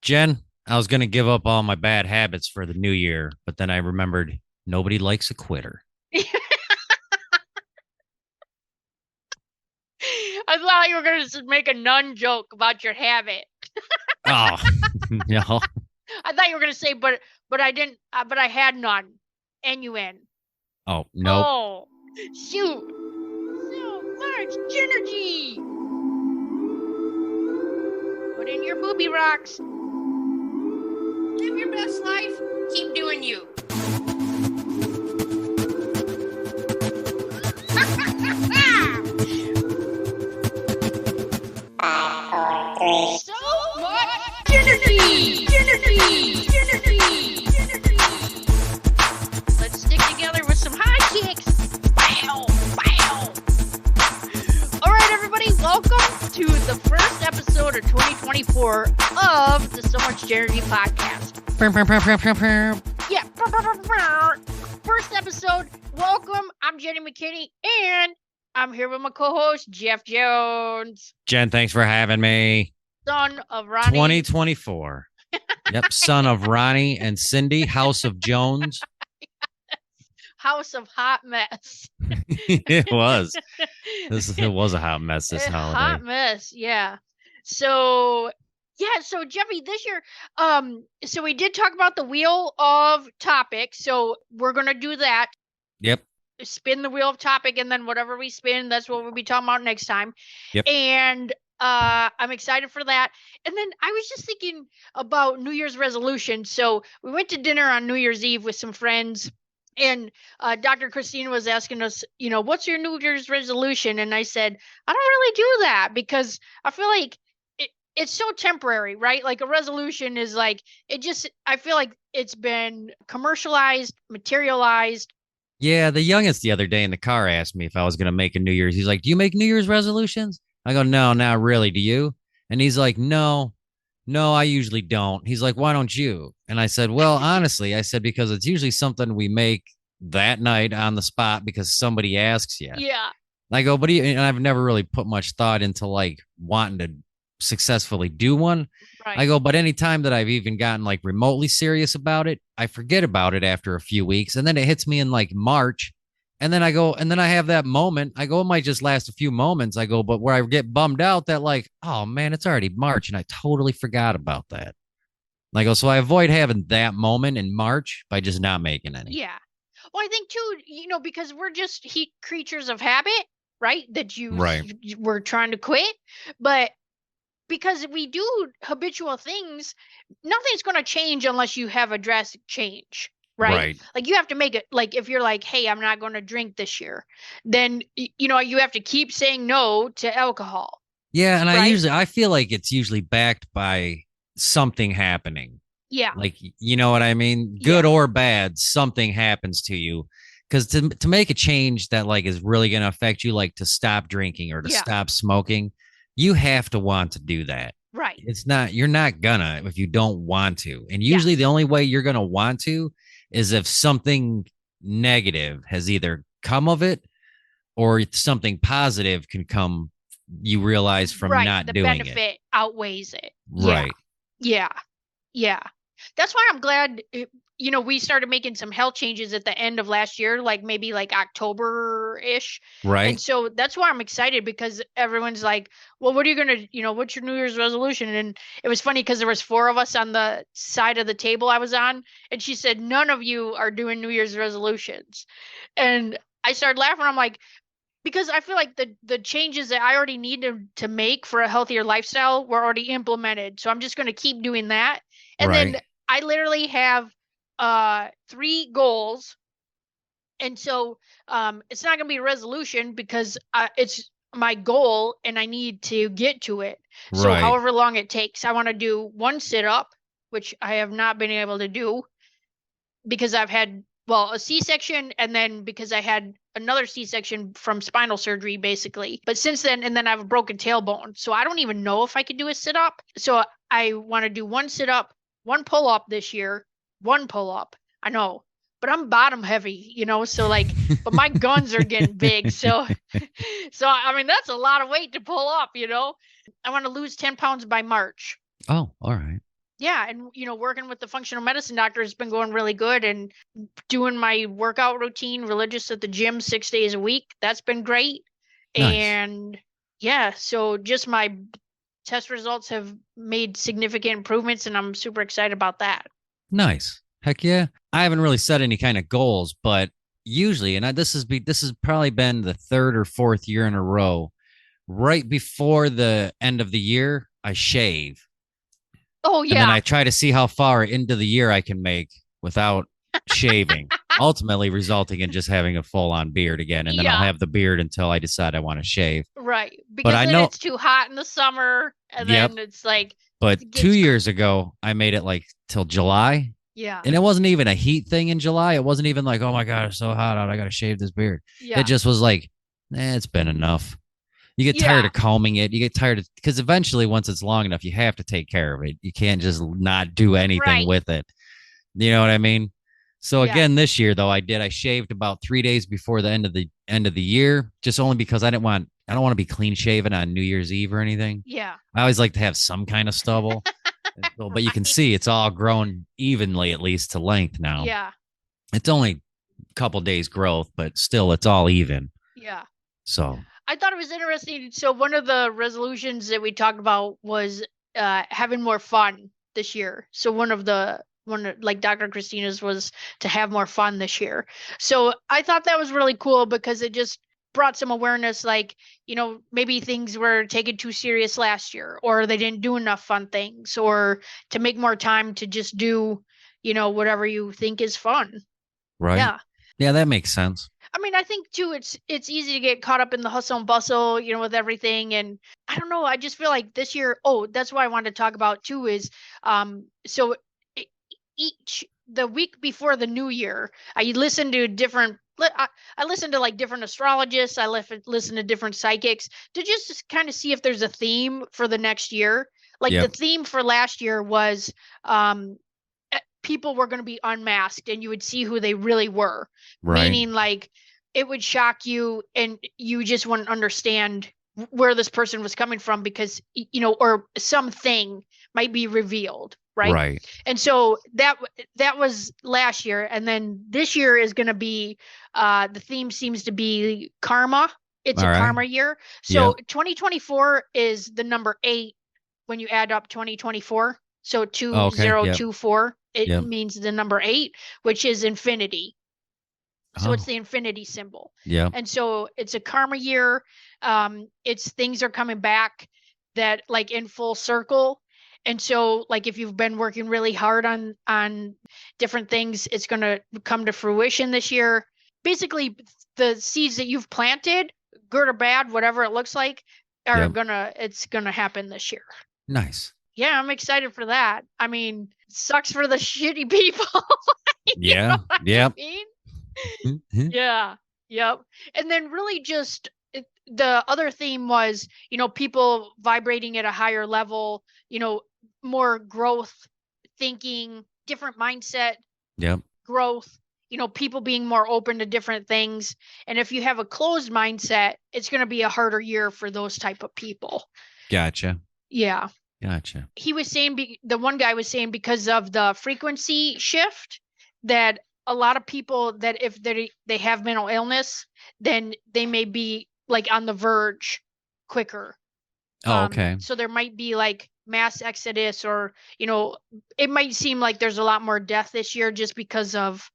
Jen, I was going to give up all my bad habits for the new year, but then I remembered nobody likes a quitter. I thought you were going to make a nun joke about your habit. Oh, no. I thought you were going to say, but I didn't, but I had none. N-U-N. Oh, nope. Oh, shoot. So much energy. Put in your booby rocks. Live your best life. Keep doing you. So much energy. Energy. Energy. Energy. Let's stick together with some high kicks. Wow. Wow. All right, everybody, welcome to the first episode of 2024 of the So Much Energy podcast. Yeah. First episode. Welcome. I'm Jenny McKinney, and I'm here with my co-host, Jeff Jones, Jen, thanks for having me. son of Ronnie. 2024. Yep, son of Ronnie and Cindy, House of Jones. House of Hot Mess. It was. It was a hot mess this holiday. Hot mess, yeah. So Jeffy, this year, so we did talk about the wheel of topics. So we're gonna do that. Yep. Spin the wheel of topic, and then whatever we spin, that's what we'll be talking about next time. Yep. And I'm excited for that. And then I was just thinking about New Year's resolution. So we went to dinner on New Year's Eve with some friends, and Dr. Christina was asking us, what's your New Year's resolution? And I said, I don't really do that because I feel like it's so temporary, right? Like a resolution is like, I feel like it's been commercialized, materialized. Yeah, the youngest the other day in the car asked me if I was going to make a New Year's. He's like, "Do you make New Year's resolutions?" I go, "No, not really. Do you?" And he's like, "No, no, I usually don't." He's like, "Why don't you?" And I said, "Well, honestly," I said, "because it's usually something we make that night on the spot because somebody asks you." Yeah. And I go, "But and I've never really put much thought into like wanting to successfully do one." Right. I go, "But anytime that I've even gotten like remotely serious about it, I forget about it after a few weeks. And then it hits me in like March. And then I go, and then I have that moment. I go, it might just last a few moments. I go, but where I get bummed out that like, oh man, it's already March and I totally forgot about that." And I go, so I avoid having that moment in March by just not making any. Yeah. Well, I think too, because we're just heat creatures of habit, right? That Right. we're trying to quit, but because we do habitual things, nothing's going to change unless you have a drastic change, right? Right. Like you have to make it, like if you're like, hey, I'm not going to drink this year, then you have to keep saying no to alcohol. Yeah. And Right? I feel like it's usually backed by something happening. Yeah. Like, you know what I mean? Good Yeah. or bad, something happens to you. Because to make a change that like is really going to affect you, like to stop drinking or to Yeah. stop smoking, you have to want to do that. Right. You're not gonna if you don't want to. And usually the only way you're gonna want to is if something negative has either come of it or something positive can come, you realize, from Right. not The doing it. benefit outweighs it. Right. Yeah. Yeah. That's why I'm glad, we started making some health changes at the end of last year, like maybe like October-ish. And Right. so that's why I'm excited because everyone's like, well, what are you going to, what's your New Year's resolution? And it was funny because there was four of us on the side of the table I was on. And she said, none of you are doing New Year's resolutions. And I started laughing. I'm like, because I feel like the changes that I already need to make for a healthier lifestyle were already implemented. So I'm just going to keep doing that. And then Right. I literally have three goals. And so it's not going to be a resolution because it's my goal and I need to get to it. So Right. however long it takes, I want to do one sit up, which I have not been able to do because I've had, well, a C-section and then because I had another C-section from spinal surgery, basically. But since then, and then I have a broken tailbone. So I don't even know if I could do a sit up. So I want to do one sit up, one pull up this year, one pull up. I know, but I'm bottom heavy, so like, but my guns are getting big. So, I mean, that's a lot of weight to pull up, I want to lose 10 pounds by March. Oh, all right. Yeah, and working with the functional medicine doctor has been going really good, and doing my workout routine religious at the gym 6 days a week. That's been great. Nice. And yeah, so just my test results have made significant improvements, and I'm super excited about that. Nice. Heck yeah. I haven't really set any kind of goals, but usually, and this has probably been the third or fourth year in a row. Right before the end of the year, I shave, Oh and then yeah. I try to see how far into the year I can make without shaving. Ultimately, resulting in just having a full-on beard again, and then I'll Yeah, have the beard until I decide I want to shave. right. But Because I then know, it's too hot in the summer, and yep. then it's like But it two gets years ago, I made it like till July. yeah. And it wasn't even a heat thing in July. It wasn't even like, oh my God, it's so hot out. I got to shave this beard. It Yeah. just was like, it's been enough. You get tired Yeah. of combing it. You get tired of, because eventually, once it's long enough, you have to take care of it. You can't just not do anything Right. with it. You know what I mean? So Yeah. again, this year though, I shaved about 3 days before the end of the year, just only because I don't want to be clean shaven on New Year's Eve or anything. Yeah. I always like to have some kind of stubble. And so, but you can Right. see it's all grown evenly, at least to length now. Yeah. It's only a couple days growth, but still it's all even. Yeah. So I thought it was interesting. So one of the resolutions that we talked about was having more fun this year. So like Dr. Christina's was to have more fun this year. So I thought that was really cool because it just brought some awareness, like, maybe things were taken too serious last year, or they didn't do enough fun things, or to make more time to just do, whatever you think is fun. right. Yeah. Yeah, that makes sense. I mean, I think too, it's easy to get caught up in the hustle and bustle, with everything. And I don't know, I just feel like this year, oh, that's what I wanted to talk about too is so e- each the week before the new year, I listened to I listened to like different astrologists, listen to different psychics to just kind of see if there's a theme for the next year. Like the Yep. theme for last year was um people were going to be unmasked and you would see who they really were, Right. meaning like it would shock you and you just wouldn't understand where this person was coming from because or something might be revealed, right? Right. And so that was last year, and then this year is going to be the theme seems to be karma. It's All a right. karma year. So Yep. 2024 is the number 8 when you add up 2024. So Okay. Yep. 2024, it Yep. means the number 8, which is infinity. So it's Oh. the infinity symbol. Yep. And so it's a karma year. It's things are coming back that like in full circle. And so like if you've been working really hard on different things, it's going to come to fruition this year. Basically, the seeds that you've planted, good or bad, whatever it looks like, Yep. it's gonna happen this year. Nice. Yeah, I'm excited for that. I mean, sucks for the shitty people. You know Yeah. what I Yep. mean? Yeah. Yep. And then really just the other theme was, people vibrating at a higher level, more growth thinking, different mindset, Yep. growth, people being more open to different things. And if you have a closed mindset, it's going to be a harder year for those type of people. Gotcha. Yeah. Gotcha. He was saying the one guy was saying because of the frequency shift that a lot of people that if they have mental illness, then they may be like on the verge quicker. Oh, okay. So there might be like mass exodus, or it might seem like there's a lot more death this year just because of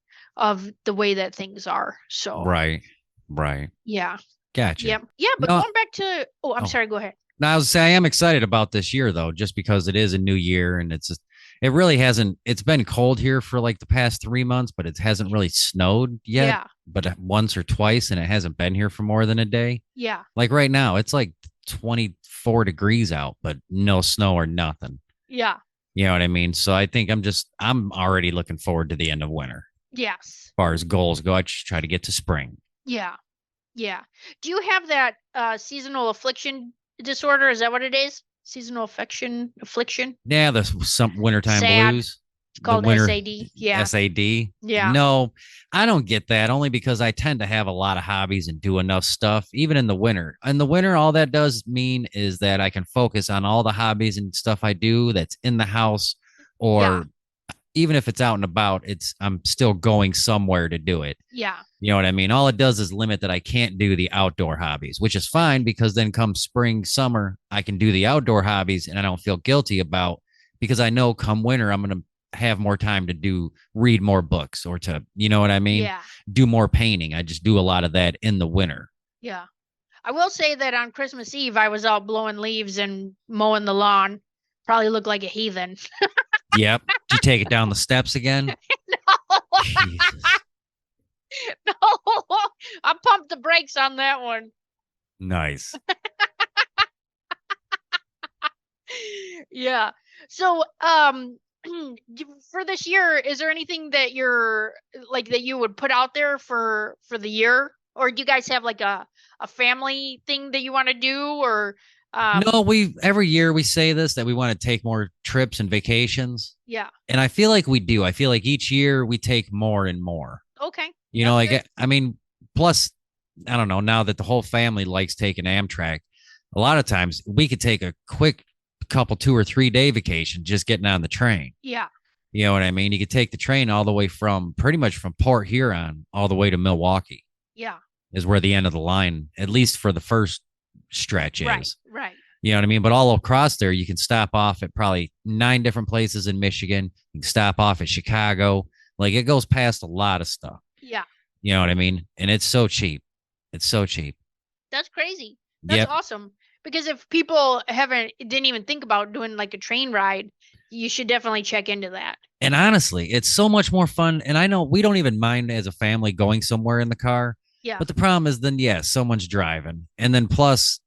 the way that things are. So Right. Right. yeah. Gotcha. Yep. Yeah, but No. going back to I'm Oh. sorry, go ahead. Now, I was say I am excited about this year though, just because it is a new year and it really hasn't. It's been cold here for like the past 3 months, but it hasn't really snowed yet. Yeah. But once or twice, and it hasn't been here for more than a day. Yeah. Like right now, it's like 24 degrees out, but no snow or nothing. Yeah. You know what I mean? So I think I'm already looking forward to the end of winter. Yes. As far as goals go, I just try to get to spring. Yeah. Yeah. Do you have that seasonal affliction disorder? Is that what it is? Seasonal affliction? Yeah, the some wintertime SAD. blues. It's called the winter SAD. Yeah. SAD. Yeah. No, I don't get that only because I tend to have a lot of hobbies and do enough stuff, even in the winter. In the winter, all that does mean is that I can focus on all the hobbies and stuff I do that's in the house or even if it's out and about, I'm still going somewhere to do it. Yeah. You know what I mean? All it does is limit that I can't do the outdoor hobbies, which is fine because then come spring, summer, I can do the outdoor hobbies and I don't feel guilty about because I know come winter I'm going to have more time to read more books or to, you know what I mean? Yeah. Do more painting. I just do a lot of that in the winter. Yeah. I will say that on Christmas Eve, I was out blowing leaves and mowing the lawn. Probably looked like a heathen. Yep. Did you take it down the steps again? Jesus. No, I pumped the brakes on that one. Nice. Yeah. So, for this year, is there anything that you're like that you would put out there for the year, or do you guys have like a family thing that you want to do, or No, every year we say this that we want to take more trips and vacations. yeah, And I feel like we do. I feel like each year we take more and more. okay, You know, that's like good. I mean, plus I don't know, now that the whole family likes taking Amtrak, a lot of times we could take a quick couple 2 or 3 day vacation just getting on the train. Yeah, You know what I mean? You could take the train all the way from pretty much from Port Huron all the way to Milwaukee yeah, is where the end of the line, at least for the first stretch right, is. right, You know what I mean? But all across there, you can stop off at probably 9 different places in Michigan. You can stop off at Chicago. Like it goes past a lot of stuff. yeah. You know what I mean? And it's so cheap. It's so cheap. That's crazy. That's Yep. awesome. Because if people didn't even think about doing like a train ride, you should definitely check into that. And honestly, it's so much more fun. And I know we don't even mind as a family going somewhere in the car. Yeah, But the problem is then, yes, someone's driving. And then plus,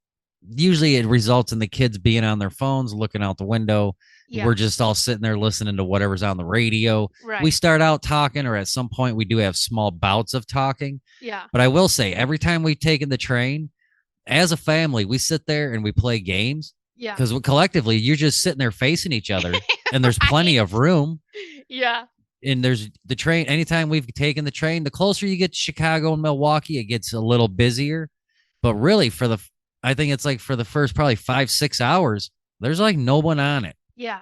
usually it results in the kids being on their phones, looking out the window. yeah, We're just all sitting there listening to whatever's on the radio. right. We start out talking, or at some point we do have small bouts of talking. Yeah, But I will say, every time we've taken the train, as a family, we sit there and we play games yeah, because collectively you're just sitting there facing each other, and there's plenty of room. yeah, And there's the train. Anytime we've taken the train, the closer you get to Chicago and Milwaukee, it gets a little busier. But really, I think it's like for the first probably 5, 6 hours, there's like no one on it. yeah,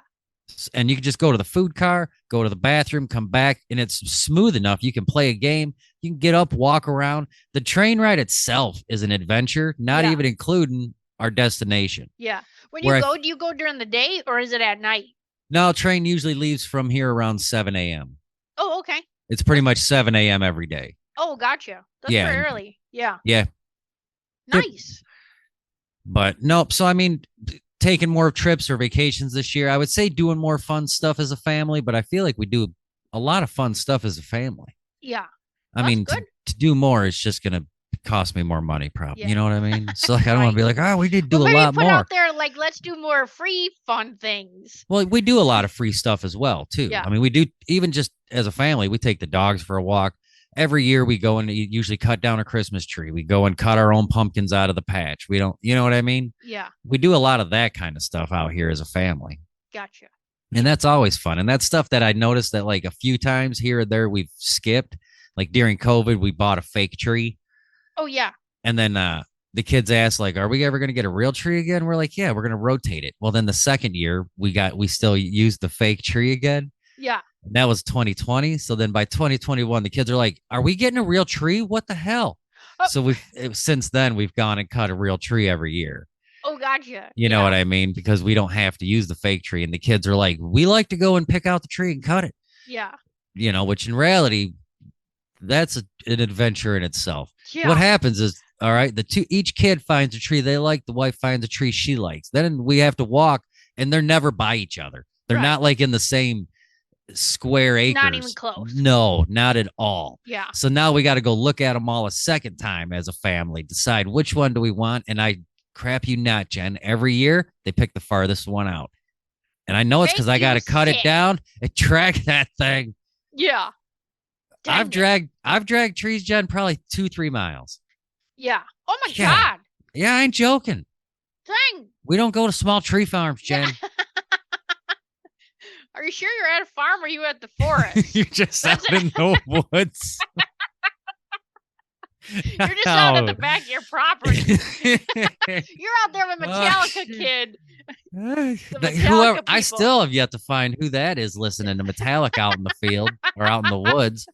And you can just go to the food car, go to the bathroom, come back, and it's smooth enough. You can play a game. You can get up, walk around. The train ride itself is an adventure, not Yeah. even including our destination. yeah. When Where you I- go, do you go during the day or is it at night? No, train usually leaves from here around 7 a.m. Oh, okay. It's pretty much 7 a.m. every day. Oh, gotcha. That's Yeah, very and- early. Yeah. Yeah. Yep. Nice. But nope. So, I mean, taking more trips or vacations this year, I would say doing more fun stuff as a family, but I feel like we do a lot of fun stuff as a family. Yeah. I That's mean, good. to do more is just going to cost me more money, probably. Yeah. You know what I mean? So, like, I don't want to be like, oh, we did do Well, a maybe lot put more. out there like let's do more free fun things. Well, we do a lot of free stuff as well, too. Yeah. I mean, we do, even just as a family, we take the dogs for a walk. Every year we go and usually cut down a Christmas tree. We go and cut our own pumpkins out of the patch. We don't, you know what I mean? Yeah. We do a lot of that kind of stuff out here as a family. Gotcha. And that's always fun. And that's stuff that I noticed that like a few times here or there we've skipped. Like during COVID, we bought a fake tree. Oh yeah. And then the kids asked, like, are we ever going to get a real tree again? We're like, yeah, we're going to rotate it. Well, then the second year we still used the fake tree again. Yeah. And that was 2020. So then by 2021, the kids are like, are we getting a real tree? What the hell? Oh. So since then we've gone and cut a real tree every year. Oh, gotcha. You know Yeah. what I mean? Because we don't have to use the fake tree. And the kids are like, we like to go and pick out the tree and cut it. Yeah. You know, which in reality, that's an adventure in itself. Yeah. What happens is, all right, each kid finds a tree they like, the wife finds a tree she likes. Then we have to walk, and they're never by each other. They're Right. not like in the same square acres. Not even close. No, not at all. Yeah. So now we got to go look at them all a second time as a family, decide which one do we want. And I crap you not, Jen. Every year they pick the farthest one out. And I know it's because I Make got to you cut it sick. down and drag that thing. Yeah. I've Dang it. dragged trees, Jen, probably 2-3 miles. Yeah. Oh my Yeah. God. Yeah, I ain't joking. Dang. We don't go to small tree farms, Jen. Are you sure you're at a farm or are you at the forest? You're just out That's in the woods. You're just out at the Oh. back of your property. You're out there with Oh, Metallica shit. kid. Whoever, Metallica I people. still have yet to find who that is listening to Metallica out in the field or out in the woods.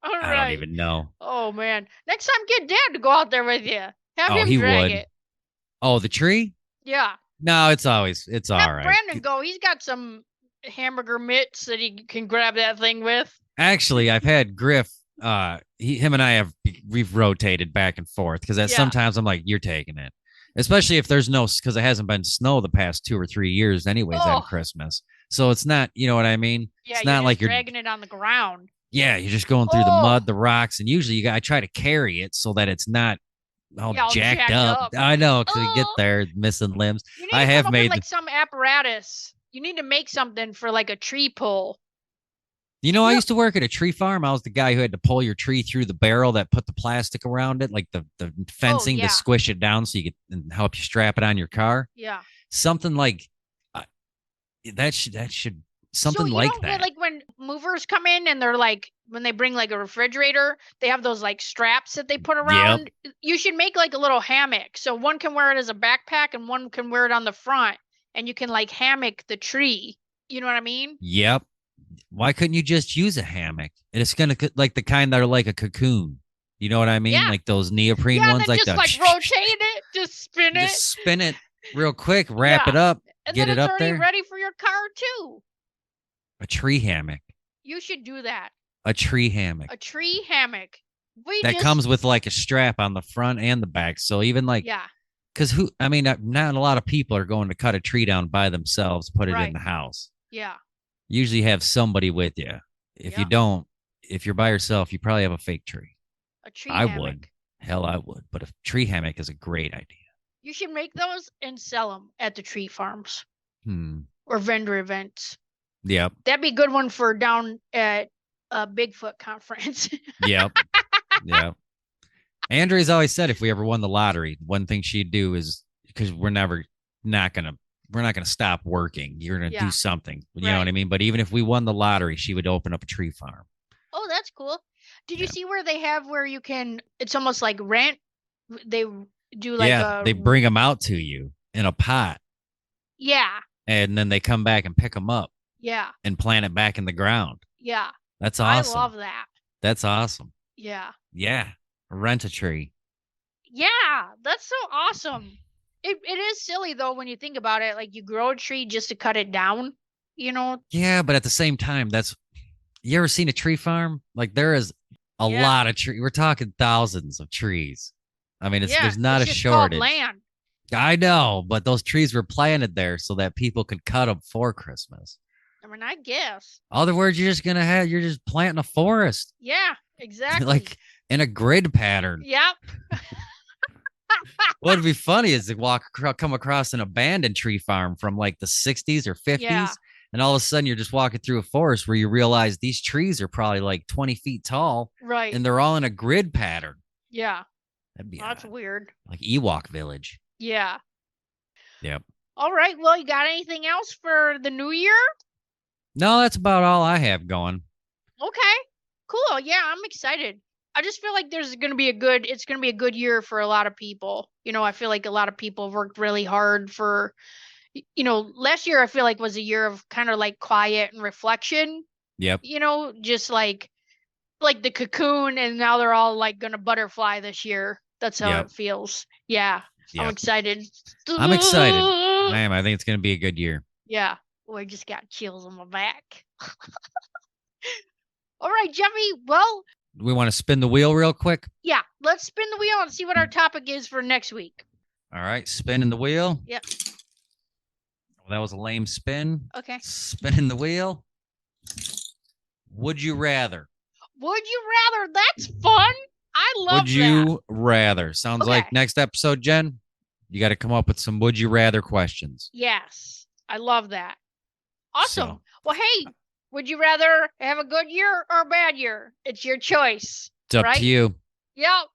All I don't right. even know. Oh man. Next time get Dad to go out there with you. Have Oh, him he drag would. it. Oh, the tree? Yeah. No, it's all Have right. Brandon go. He's got some hamburger mitts that he can grab that thing with. Actually, I've had Griff. Him and I we've rotated back and forth because Yeah. sometimes I'm like, you're taking it, especially if there's no because it hasn't been snow the past 2 or 3 years, anyways. Oh. On Christmas, so it's not, you know what I mean? Yeah, It's you're not just like dragging it on the ground. yeah, you're just going through the Oh. mud, the rocks, and usually I try to carry it so that it's not all Yeah, all jacked jacked up. up. I know because we get Oh. there missing limbs. You need I to have come up made with like some apparatus. You need to make something for like a tree pull. You know, I Yeah. used to work at a tree farm. I was the guy who had to pull your tree through the barrel that put the plastic around it, like the fencing yeah. to squish it down so you could and help you strap it on your car. Yeah. Something like uh, that should something So you like know, that. like when movers come in and they're like, when they bring like a refrigerator, they have those like straps that they put around. You should make like a little hammock. So one can wear it as a backpack and one can wear it on the front, and you can like hammock the tree. You know what I mean? Yep. Why couldn't you just use a hammock? And it's gonna like the kind that are like a cocoon. You know what I mean? Yeah. Like those neoprene Yeah, and ones, then like just the like rotate it, just spin it, just spin it real quick, wrap Yeah. it up, and get then it it's up already there. ready for your car too. A tree hammock. You should do that. A tree hammock. A tree hammock. We That just, comes with like a strap on the front and the back. So even like, yeah, because not a lot of people are going to cut a tree down by themselves, put it Right. in the house. yeah. Usually have somebody with you. If you Yeah. don't, if you're by yourself, you probably have a fake tree. A tree I hammock. would. Hell, I would. But a tree hammock is a great idea. You should make those and sell them at the tree farms Or vendor events. Yep. That'd be a good one for down at a Bigfoot conference. Yep. Yep. Andrea's always said if we ever won the lottery, one thing she'd do is because we're not gonna stop working. You're gonna Yeah. do something. You know what I Right. mean? But even if we won the lottery, she would open up a tree farm. Oh, that's cool. Did you Yeah. see where they have where you can? It's almost like rent. They do like yeah, a they bring them out to you in a pot, yeah, and then they come back and pick them up yeah, and plant it back in the ground. yeah. That's awesome. I love that. That's awesome. Yeah, Yeah, rent a tree. yeah. That's so awesome. It is silly though when you think about it. Like you grow a tree just to cut it down. You know? Yeah, but at the same time, you ever seen a tree farm? Like there is a Yeah. lot of trees. We're talking thousands of trees. I mean, Yeah, there's not it's a just called shortage. land. I know, but those trees were planted there so that people could cut them for Christmas. I mean, I guess. Other words, you're just planting a forest, Yeah, exactly. like in a grid pattern. Yep. What'd be funny is to come across an abandoned tree farm from like the 60s or 50s, Yeah. and all of a sudden you're just walking through a forest where you realize these trees are probably like 20 feet tall, Right. and they're all in a grid pattern. Yeah. That'd be That's odd. weird. Like Ewok Village. Yeah. Yep. All right. Well, you got anything else for the new year? No, that's about all I have going. Okay. Cool. Yeah, I'm excited. I just feel like it's going to be a good year for a lot of people. You know, I feel like a lot of people have worked really hard for, last year I feel like was a year of kind of like quiet and reflection, Yep. just like the cocoon, and now they're all like going to butterfly this year. That's how Yep. it feels. Yeah. I'm Yep. excited. I'm excited. Man, I think it's going to be a good year. Yeah. Oh, I just got chills on my back. All right, Jeffy. Well, We want to spin the wheel real quick. yeah, let's spin the wheel and see what our topic is for next week. All right, spinning the wheel. Yep. Well, that was a lame spin. Okay. Spinning the wheel. Would you rather? Would you rather? That's fun. I love Would you rather? Sounds like Okay. next episode, Jen. You got to come up with some would you rather questions. that. Yes. I love that. Awesome. So- Well, hey, would you rather have a good year or a bad year? It's your choice. It's up Right? to you. Yep.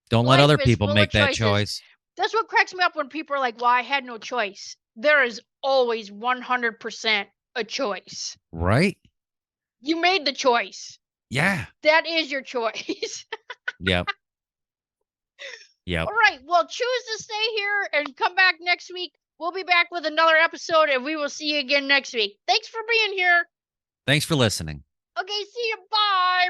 Don't let Life other is people full of make that choices. choice. That's what cracks me up when people are like, well, I had no choice. There is always 100% a choice. Right? You made the choice. Yeah. That is your choice. Yep. Yep. All right. Well, choose to stay here and come back next week. We'll be back with another episode and we will see you again next week. Thanks for being here. Thanks for listening. Okay, see you. Bye.